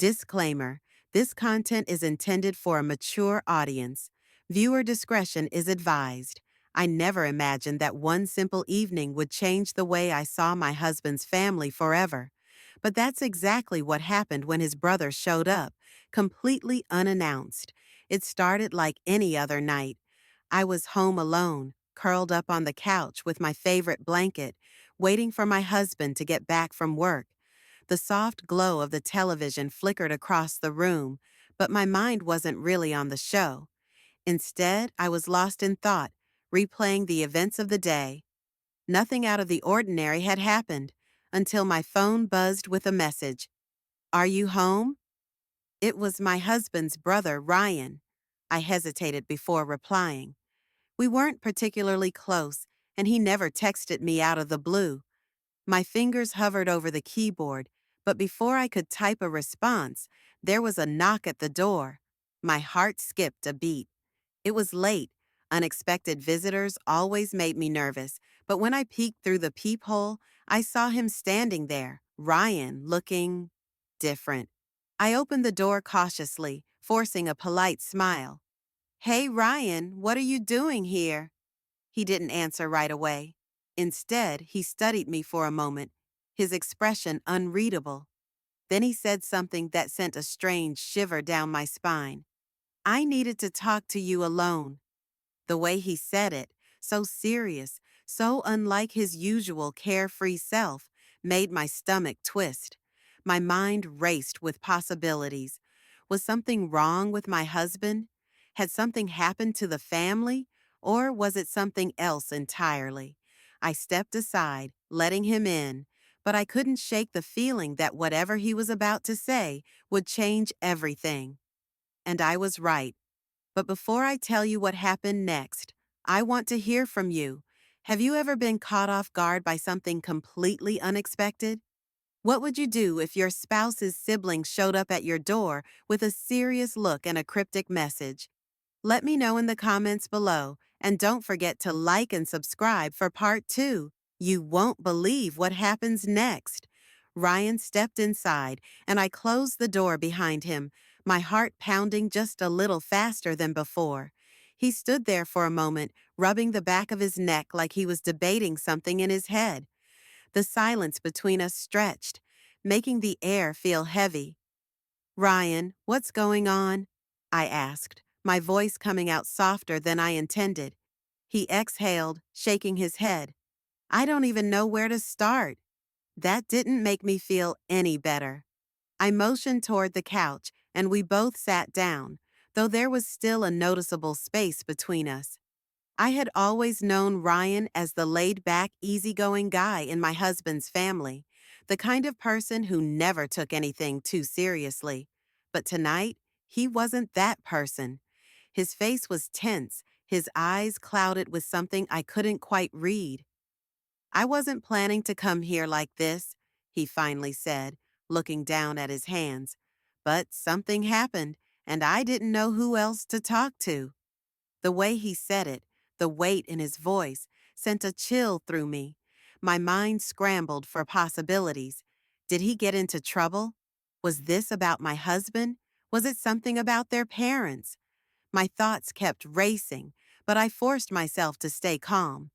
Disclaimer: this content is intended for a mature audience. Viewer discretion is advised. I never imagined that one simple evening would change the way I saw my husband's family forever. But that's exactly what happened when his brother showed up, completely unannounced. It started like any other night. I was home alone, curled up on the couch with my favorite blanket, waiting for my husband to get back from work. The soft glow of the television flickered across the room, but my mind wasn't really on the show. Instead, I was lost in thought, replaying the events of the day. Nothing out of the ordinary had happened until my phone buzzed with a message. "Are you home?" It was my husband's brother, Ryan. I hesitated before replying. We weren't particularly close, and he never texted me out of the blue. My fingers hovered over the keyboard, but before I could type a response, there was a knock at the door. My heart skipped a beat. It was late. Unexpected visitors always made me nervous, but when I peeked through the peephole, I saw him standing there, Ryan, looking different. I opened the door cautiously, forcing a polite smile. "Hey, Ryan, what are you doing here?" He didn't answer right away. Instead, he studied me for a moment, his expression unreadable. Then he said something that sent a strange shiver down my spine. "I needed to talk to you alone." The way he said it, so serious, so unlike his usual carefree self, made my stomach twist. My mind raced with possibilities. Was something wrong with my husband? Had something happened to the family? Or was it something else entirely? I stepped aside, letting him in, but I couldn't shake the feeling that whatever he was about to say would change everything. And I was right. But before I tell you what happened next, I want to hear from you. Have you ever been caught off guard by something completely unexpected? What would you do if your spouse's sibling showed up at your door with a serious look and a cryptic message? Let me know in the comments below, and don't forget to like and subscribe for part 2. You won't believe what happens next. Ryan stepped inside, and I closed the door behind him, my heart pounding just a little faster than before. He stood there for a moment, rubbing the back of his neck like he was debating something in his head. The silence between us stretched, making the air feel heavy. "Ryan, what's going on?" I asked, my voice coming out softer than I intended. He exhaled, shaking his head. "I don't even know where to start." That didn't make me feel any better. I motioned toward the couch, and we both sat down, though there was still a noticeable space between us. I had always known Ryan as the laid-back, easygoing guy in my husband's family, the kind of person who never took anything too seriously. But tonight, he wasn't that person. His face was tense, his eyes clouded with something I couldn't quite read. "I wasn't planning to come here like this," he finally said, looking down at his hands. "But something happened, and I didn't know who else to talk to." The way he said it, the weight in his voice, sent a chill through me. My mind scrambled for possibilities. Did he get into trouble? Was this about my husband? Was it something about their parents? My thoughts kept racing, but I forced myself to stay calm.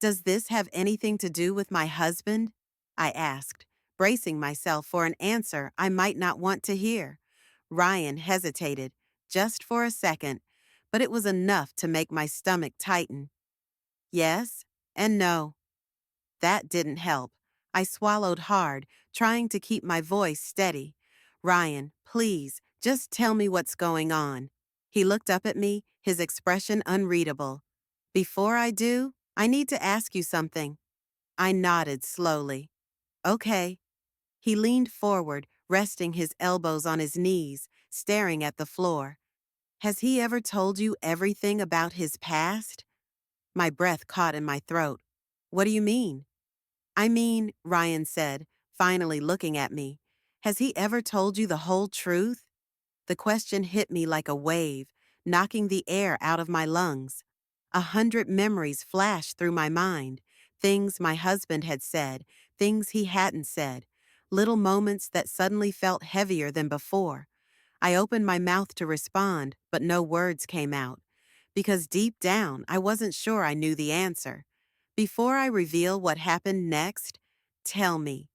"Does this have anything to do with my husband?" I asked, bracing myself for an answer I might not want to hear. Ryan hesitated, just for a second, but it was enough to make my stomach tighten. "Yes and no." That didn't help. I swallowed hard, trying to keep my voice steady. "Ryan, please, just tell me what's going on." He looked up at me, his expression unreadable. "Before I do, I need to ask you something." I nodded slowly. "Okay." He leaned forward, resting his elbows on his knees, staring at the floor. "Has he ever told you everything about his past?" My breath caught in my throat. "What do you mean?" "I mean," Ryan said, finally looking at me, "has he ever told you the whole truth?" The question hit me like a wave, knocking the air out of my lungs. 100 memories flashed through my mind, things my husband had said, things he hadn't said, little moments that suddenly felt heavier than before. I opened my mouth to respond, but no words came out. Because deep down, I wasn't sure I knew the answer. Before I reveal what happened next, tell me,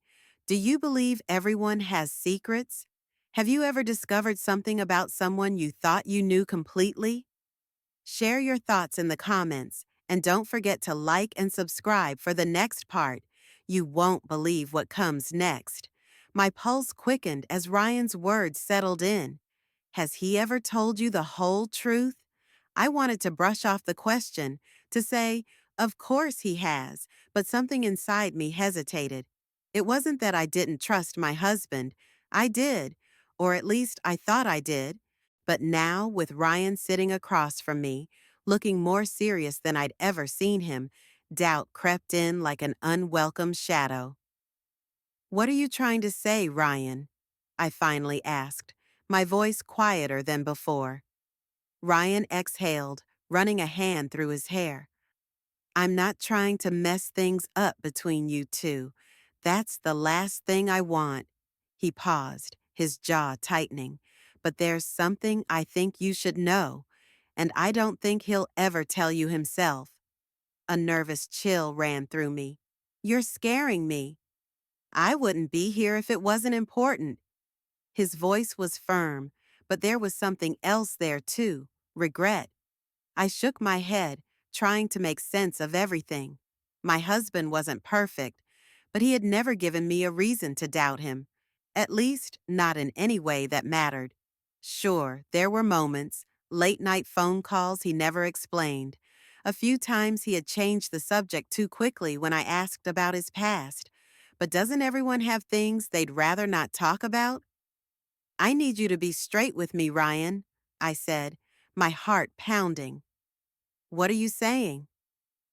do you believe everyone has secrets? Have you ever discovered something about someone you thought you knew completely? Share your thoughts in the comments, and don't forget to like and subscribe for the next part. You won't believe what comes next. My pulse quickened as Ryan's words settled in. Has he ever told you the whole truth? I wanted to brush off the question, to say, of course he has, but something inside me hesitated. It wasn't that I didn't trust my husband. I did, or at least I thought I did. But now, with Ryan sitting across from me, looking more serious than I'd ever seen him, doubt crept in like an unwelcome shadow. What are you trying to say, Ryan? I finally asked, my voice quieter than before. Ryan exhaled, running a hand through his hair. I'm not trying to mess things up between you two. That's the last thing I want. He paused, his jaw tightening. But there's something I think you should know, and I don't think he'll ever tell you himself. A nervous chill ran through me. You're scaring me. I wouldn't be here if it wasn't important. His voice was firm, but there was something else there too, regret. I shook my head, trying to make sense of everything. My husband wasn't perfect, but he had never given me a reason to doubt him. At least, not in any way that mattered. Sure, there were moments, late-night phone calls he never explained. A few times he had changed the subject too quickly when I asked about his past. But doesn't everyone have things they'd rather not talk about? I need you to be straight with me, Ryan, I said, my heart pounding. What are you saying?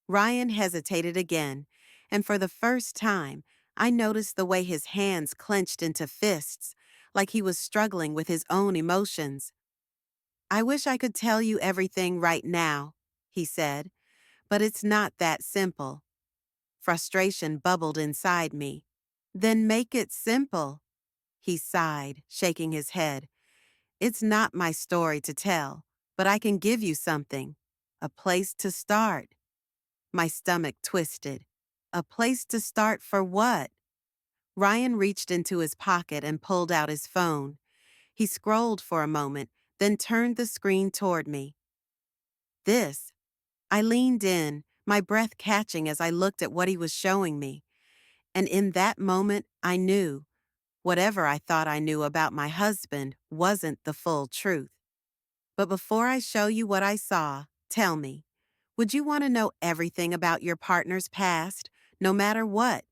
Ryan hesitated again, and for the first time, I noticed the way his hands clenched into fists, like he was struggling with his own emotions. I wish I could tell you everything right now, he said, but it's not that simple. Frustration bubbled inside me. Then make it simple, he sighed, shaking his head. It's not my story to tell, but I can give you something. A place to start. My stomach twisted. A place to start for what? Ryan reached into his pocket and pulled out his phone. He scrolled for a moment, then turned the screen toward me. This. I leaned in, my breath catching as I looked at what he was showing me. And in that moment, I knew. Whatever I thought I knew about my husband wasn't the full truth. But before I show you what I saw, tell me, would you want to know everything about your partner's past, no matter what?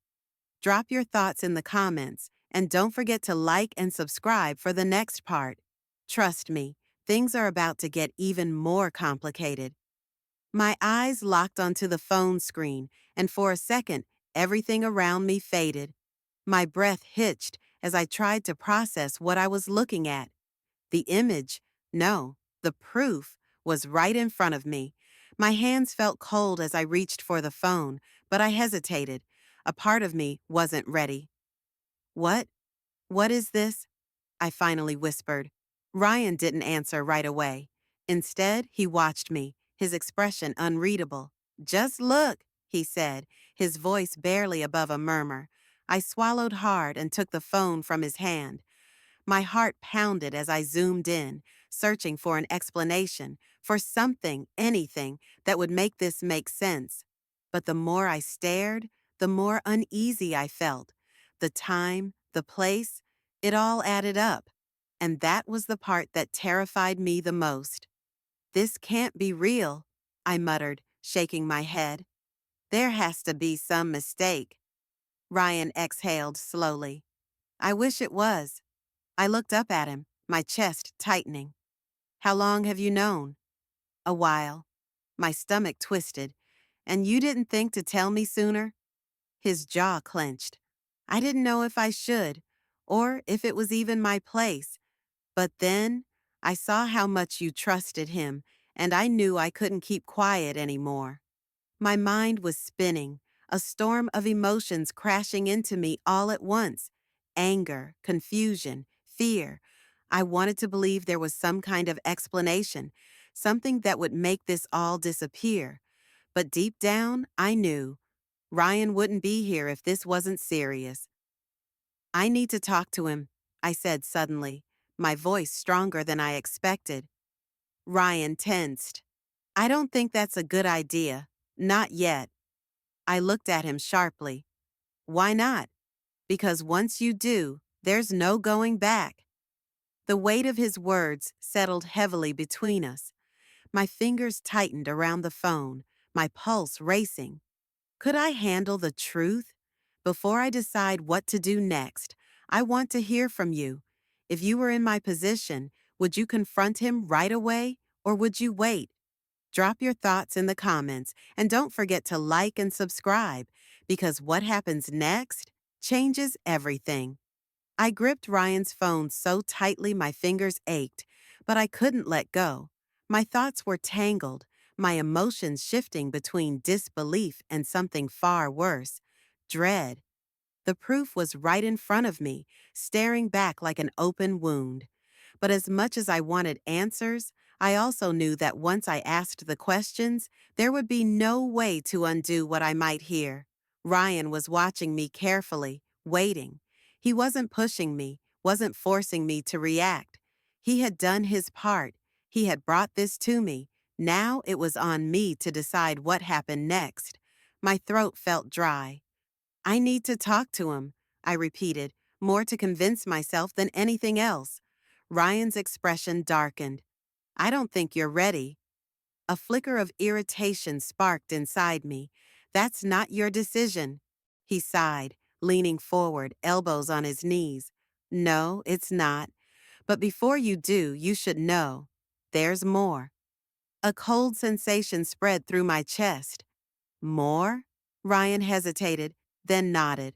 Drop your thoughts in the comments, and don't forget to like and subscribe for the next part. Trust me, things are about to get even more complicated. My eyes locked onto the phone screen, and for a second, everything around me faded. My breath hitched as I tried to process what I was looking at. The image, no, the proof, was right in front of me. My hands felt cold as I reached for the phone, but I hesitated. A part of me wasn't ready. What? What is this? I finally whispered. Ryan didn't answer right away. Instead, he watched me, his expression unreadable. Just look, he said, his voice barely above a murmur. I swallowed hard and took the phone from his hand. My heart pounded as I zoomed in, searching for an explanation, for something, anything, that would make this make sense. But the more I stared, the more uneasy I felt. The time, the place, it all added up. And that was the part that terrified me the most. This can't be real, I muttered, shaking my head. There has to be some mistake. Ryan exhaled slowly. I wish it was. I looked up at him, my chest tightening. How long have you known? A while. My stomach twisted. And you didn't think to tell me sooner? His jaw clenched. I didn't know if I should, or if it was even my place. But then, I saw how much you trusted him, and I knew I couldn't keep quiet anymore. My mind was spinning, a storm of emotions crashing into me all at once. anger, confusion, fear. I wanted to believe there was some kind of explanation, something that would make this all disappear. But deep down, I knew Ryan wouldn't be here if this wasn't serious. I need to talk to him, I said suddenly, my voice stronger than I expected. Ryan tensed. I don't think that's a good idea. Not yet. I looked at him sharply. Why not? Because once you do, there's no going back. The weight of his words settled heavily between us. My fingers tightened around the phone, my pulse racing. Could I handle the truth? Before I decide what to do next, I want to hear from you. If you were in my position, would you confront him right away or would you wait? Drop your thoughts in the comments and don't forget to like and subscribe because what happens next changes everything. I gripped Ryan's phone so tightly my fingers ached, but I couldn't let go. My thoughts were tangled, my emotions shifting between disbelief and something far worse, dread. The proof was right in front of me, staring back like an open wound. But as much as I wanted answers, I also knew that once I asked the questions, there would be no way to undo what I might hear. Ryan was watching me carefully, waiting. He wasn't pushing me, wasn't forcing me to react. He had done his part. He had brought this to me. Now it was on me to decide what happened next. My throat felt dry. I need to talk to him, I repeated, more to convince myself than anything else. Ryan's expression darkened. I don't think you're ready. A flicker of irritation sparked inside me. That's not your decision. He sighed, leaning forward, elbows on his knees. No, it's not. But before you do, you should know. There's more. A cold sensation spread through my chest. More? Ryan hesitated, then nodded.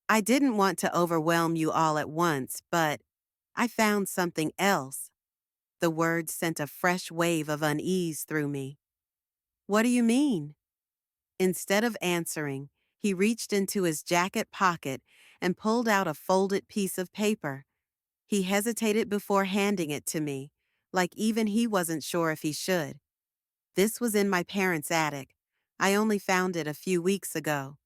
I didn't want to overwhelm you all at once, but I found something else. The words sent a fresh wave of unease through me. What do you mean? Instead of answering, he reached into his jacket pocket and pulled out a folded piece of paper. He hesitated before handing it to me, like even he wasn't sure if he should. This was in my parents' attic. I only found it a few weeks ago.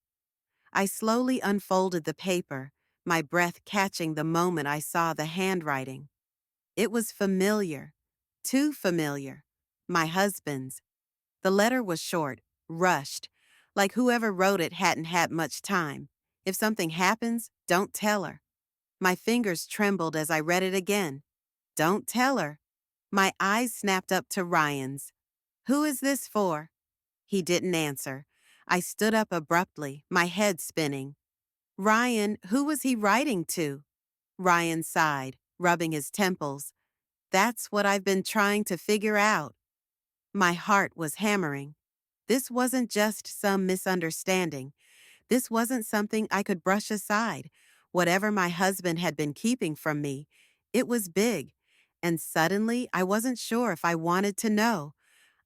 I slowly unfolded the paper, my breath catching the moment I saw the handwriting. It was familiar, too familiar. My husband's. The letter was short, rushed, like whoever wrote it hadn't had much time. If something happens, don't tell her. My fingers trembled as I read it again. Don't tell her. My eyes snapped up to Ryan's. Who is this for? He didn't answer. I stood up abruptly, my head spinning. Ryan, who was he writing to? Ryan sighed, rubbing his temples. That's what I've been trying to figure out. My heart was hammering. This wasn't just some misunderstanding. This wasn't something I could brush aside. Whatever my husband had been keeping from me, it was big. And suddenly, I wasn't sure if I wanted to know.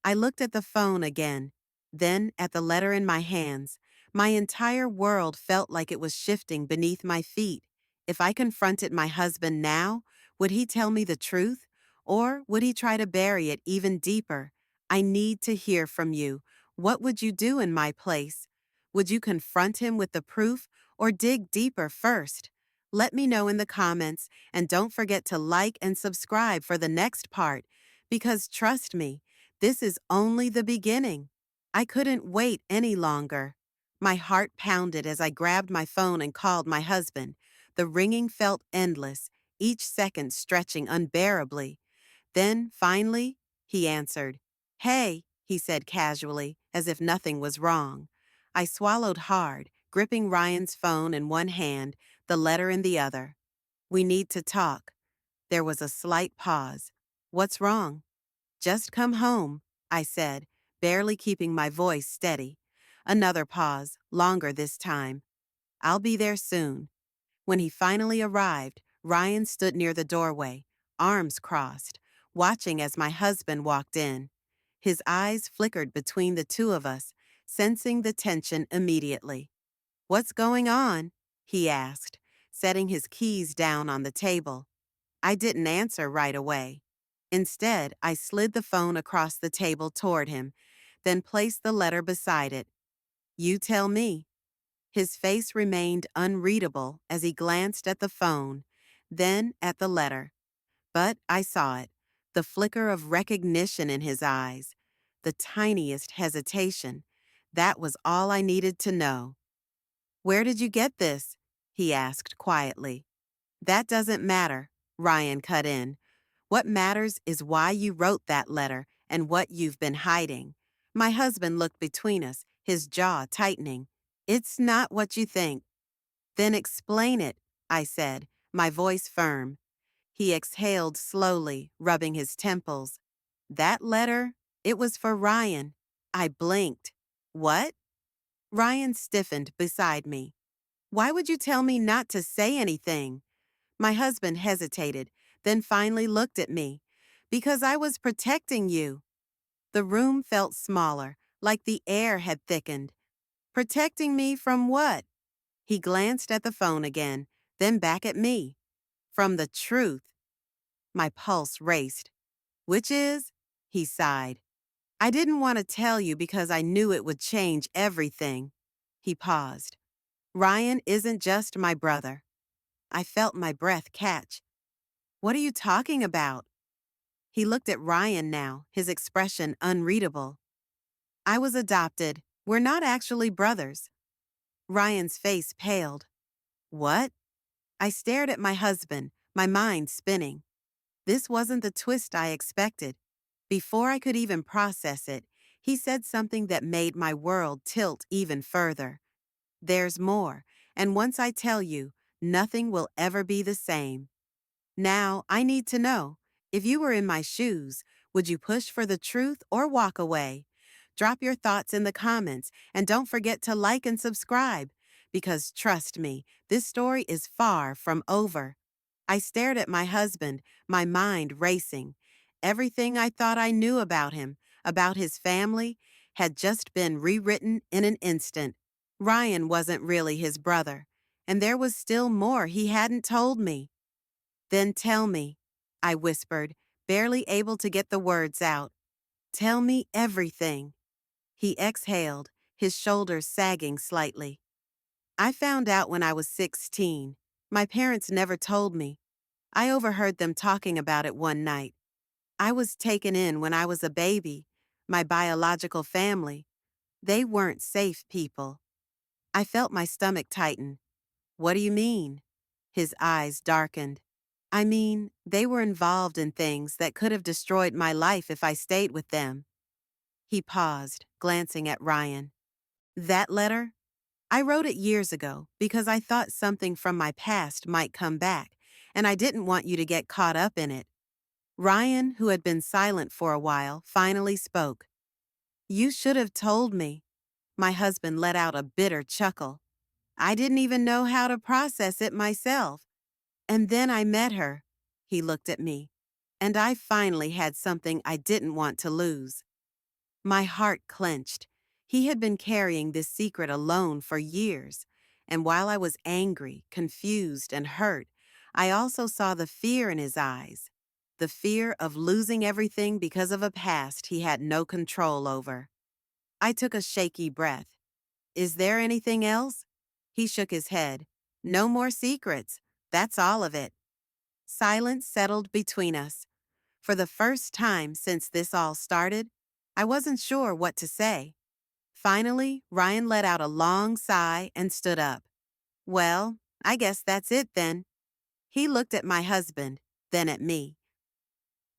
I looked at the phone again, then at the letter in my hands. My entire world felt like it was shifting beneath my feet. If I confronted my husband now, would he tell me the truth? Or would he try to bury it even deeper? I need to hear from you. What would you do in my place? Would you confront him with the proof or dig deeper first? Let me know in the comments, and don't forget to like and subscribe for the next part, because trust me, this is only the beginning. I couldn't wait any longer. My heart pounded as I grabbed my phone and called my husband. The ringing felt endless, each second stretching unbearably. Then, finally, he answered. Hey, he said casually, as if nothing was wrong. I swallowed hard, gripping Ryan's phone in one hand, the letter in the other. We need to talk. There was a slight pause. What's wrong? Just come home, I said, barely keeping my voice steady. Another pause, longer this time. I'll be there soon. When he finally arrived, Ryan stood near the doorway, arms crossed, watching as my husband walked in. His eyes flickered between the two of us, sensing the tension immediately. What's going on? He asked, setting his keys down on the table. I didn't answer right away. Instead, I slid the phone across the table toward him, then placed the letter beside it. You tell me. His face remained unreadable as he glanced at the phone, then at the letter. But I saw it, the flicker of recognition in his eyes, the tiniest hesitation. That was all I needed to know. Where did you get this? He asked quietly. That doesn't matter, Ryan cut in. What matters is why you wrote that letter and what you've been hiding. My husband looked between us, his jaw tightening. It's not what you think. Then explain it, I said, my voice firm. He exhaled slowly, rubbing his temples. That letter? It was for Ryan. I blinked. What? Ryan stiffened beside me. Why would you tell me not to say anything? My husband hesitated, then finally looked at me. Because I was protecting you. The room felt smaller, like the air had thickened. Protecting me from what? He glanced at the phone again, then back at me. From the truth. My pulse raced. Which is? He sighed. I didn't want to tell you because I knew it would change everything. He paused. Ryan isn't just my brother. I felt my breath catch. What are you talking about? He looked at Ryan now, his expression unreadable. I was adopted. We're not actually brothers. Ryan's face paled. What? I stared at my husband, my mind spinning. This wasn't the twist I expected. Before I could even process it, he said something that made my world tilt even further. There's more, and once I tell you, nothing will ever be the same. Now, I need to know, if you were in my shoes, would you push for the truth or walk away? Drop your thoughts in the comments, and don't forget to like and subscribe, because trust me, this story is far from over. I stared at my husband, my mind racing. Everything I thought I knew about him, about his family, had just been rewritten in an instant. Ryan wasn't really his brother, and there was still more he hadn't told me. Then tell me, I whispered, barely able to get the words out. Tell me everything. He exhaled, his shoulders sagging slightly. I found out when I was 16. My parents never told me. I overheard them talking about it one night. I was taken in when I was a baby. My biological family. They weren't safe people. I felt my stomach tighten. What do you mean? His eyes darkened. I mean, they were involved in things that could have destroyed my life if I stayed with them. He paused, glancing at Ryan. That letter? I wrote it years ago because I thought something from my past might come back, and I didn't want you to get caught up in it. Ryan, who had been silent for a while, finally spoke. You should have told me. My husband let out a bitter chuckle. I didn't even know how to process it myself. And then I met her. He looked at me. And I finally had something I didn't want to lose. My heart clenched. He had been carrying this secret alone for years. And while I was angry, confused, and hurt, I also saw the fear in his eyes. The fear of losing everything because of a past he had no control over. I took a shaky breath. Is there anything else? He shook his head. No more secrets. That's all of it. Silence settled between us. For the first time since this all started, I wasn't sure what to say. Finally, Ryan let out a long sigh and stood up. Well, I guess that's it then. He looked at my husband, then at me.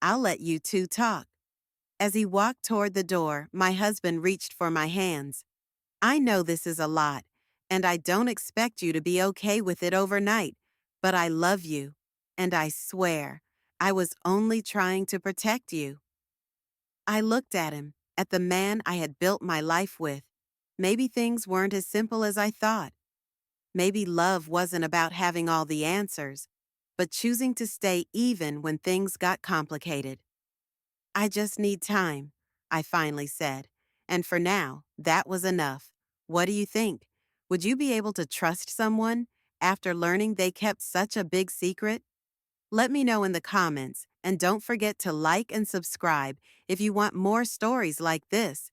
I'll let you two talk. As he walked toward the door, my husband reached for my hands. I know this is a lot, and I don't expect you to be okay with it overnight, but I love you, and I swear, I was only trying to protect you. I looked at him, at the man I had built my life with. Maybe things weren't as simple as I thought. Maybe love wasn't about having all the answers, but choosing to stay even when things got complicated. I just need time, I finally said, and for now, that was enough. What do you think? Would you be able to trust someone after learning they kept such a big secret? Let me know in the comments, and don't forget to like and subscribe if you want more stories like this.